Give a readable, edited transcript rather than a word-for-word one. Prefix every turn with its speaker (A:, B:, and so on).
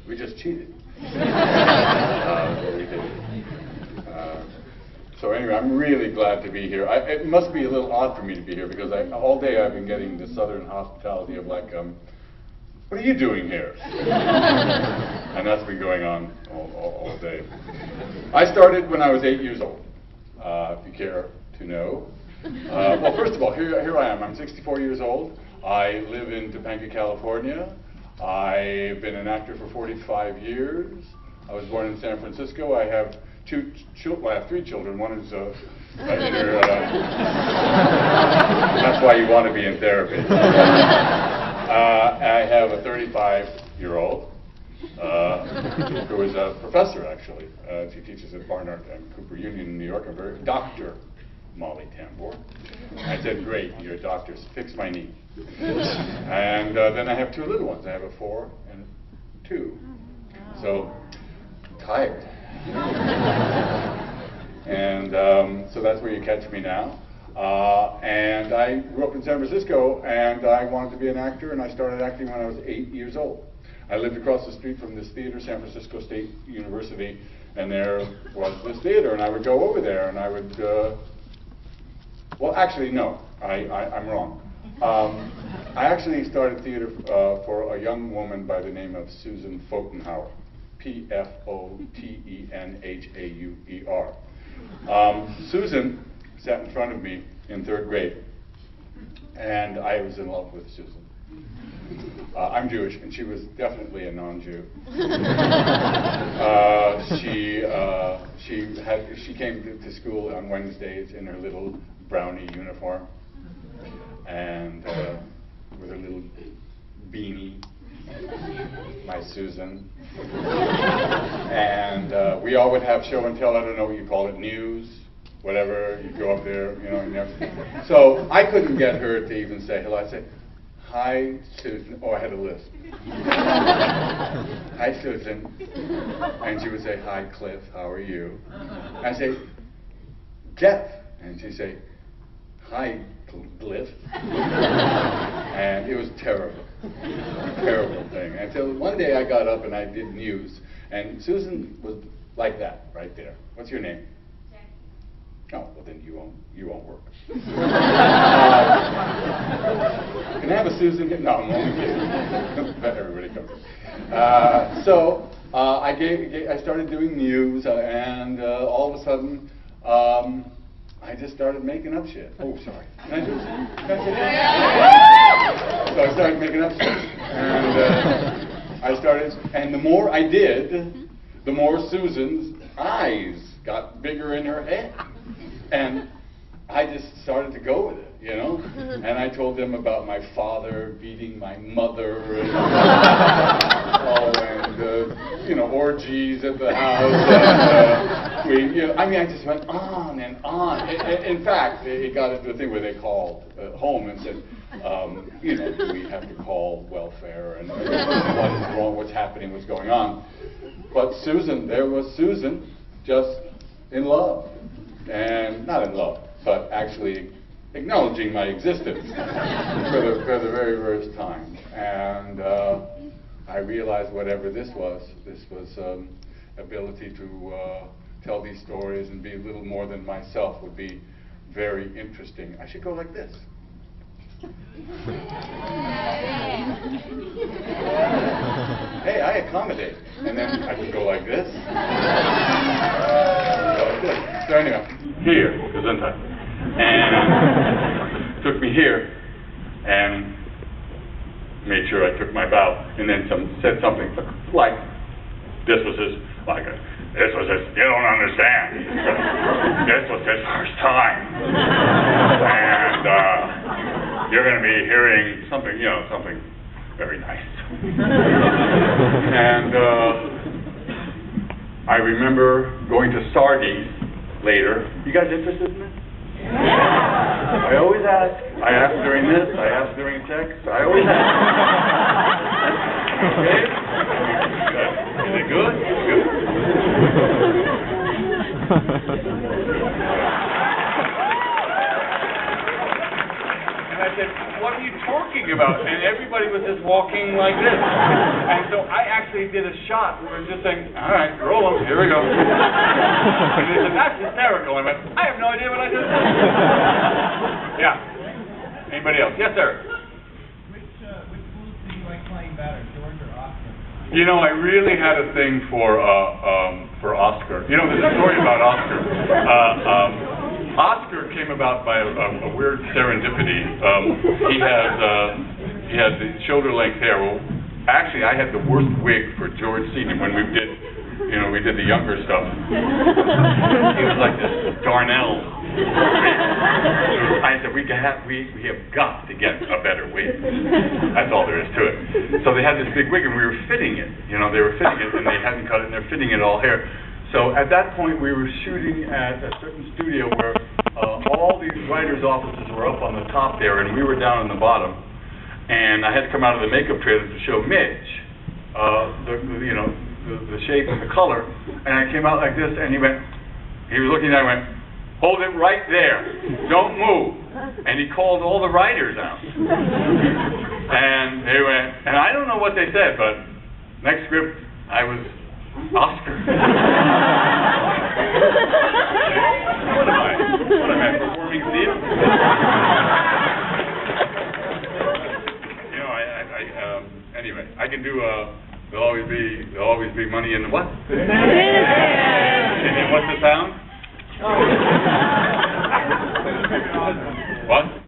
A: We just cheated. That's what we did. So anyway, I'm really glad to be here. It must be a little odd for me to be here because all day I've been getting the southern hospitality of like, what are you doing here? And that's been going on all day. I started when I was 8 years old, if you care to know. Well, first of all, here I am. I'm 64 years old. I live in Topanga, California. I've been an actor for 45 years. I was born in San Francisco. I have I have 3 children. One is that's why you want to be in therapy. I have a 35-year-old who is a professor, actually. She teaches at Barnard and Cooper Union in New York. Dr. Molly Tambor. I said, great, you're a doctor. Fix my knee. And then I have 2 little ones. I have a 4 and a 2. So, tired. And so that's where you catch me now. And I grew up in San Francisco, and I wanted to be an actor, and I started acting when I was 8 years old. I lived across the street from this theater, San Francisco State University, and there was this theater, and I would go over there, and I would, well, actually, no, I'm wrong. I actually started theater for a young woman by the name of Susan Pfotenhauer, Pfotenhauer. Susan sat in front of me in 3rd grade, and I was in love with Susan. I'm Jewish, and she was definitely a non-Jew. She came to school on Wednesdays in her little brownie uniform, and with her little beanie, my Susan. And we all would have show and tell. I don't know what you call it, news, whatever. You go up there, you know. So I couldn't get her to even say hello. I'd say, hi, Susan. Oh, I had a lisp. Hi, Susan. And she would say, hi, Cliff. How are you? I'd say, Jeff. And she'd say, hi, Cliff. And it was terrible. Terrible thing. Until one day I got up and I did news. And Susan was like that, right there. What's your name? Jackie. Oh, well then you won't work. Can I have a Susan here? No, I'm only kidding. Everybody comes. So I started doing news, and all of a sudden, I just started making up shit. Oh, sorry. Can I do this? So I started making up shit. And the more I did, the more Susan's eyes got bigger in her head. And I just started to go with it, you know? And I told them about my father beating my mother, and, orgies at the house. And, I just went on and on. In fact, it got into a thing where they called home and said, do we have to call welfare, and what is wrong, what's happening, what's going on. But there was Susan, just in love. And not in love, but actually acknowledging my existence for the very first time. And I realized whatever this was ability to tell these stories and be a little more than myself would be very interesting. I should go like this. Hey, I accommodate. And then I could go like this. So anyway, here, Gesundheit. And took me here and made sure I took my bow, and then said something like, you don't understand. This was his first time. And you're going to be hearing something, something very nice. And I remember going to Sardi's later. You guys interested in this? Yeah. I always ask. I ask during this. I ask during sex. I always ask. Okay? Is it good? Good. And I said, what are you talking about, and everybody was just walking like this. And so I actually did a shot. We were just saying, all right, roll them, here we go. And they said, that's hysterical. I went, I have no idea what I just said. Yeah. Anybody else? Yes, sir.
B: Which blues do you like playing better, George or Oscar?
A: You know, I really had a thing for Oscar. You know, there's a story about Oscar. Oscar came about by a weird serendipity. He had the shoulder-length hair. Well, actually, I had the worst wig for George Senior when we did the younger stuff. He was like this Darnell. I said, we have got to get a better wig. That's all there is to it. So they had this big wig, and we were fitting it. You know, they were fitting it, and they hadn't cut it, and they're fitting it all here. So at that point, we were shooting at a certain studio where all these writers' offices were up on the top there, and we were down on the bottom. And I had to come out of the makeup trailer to show Midge, the shape and the color. And I came out like this, and he was looking at me, I went, hold it right there, don't move. And he called all the writers out. And they went, and I don't know what they said, but next script, I was Oscar. What am I, performing theater? You know, anyway, I can do, there'll always be money in the what? And what's the sound? What?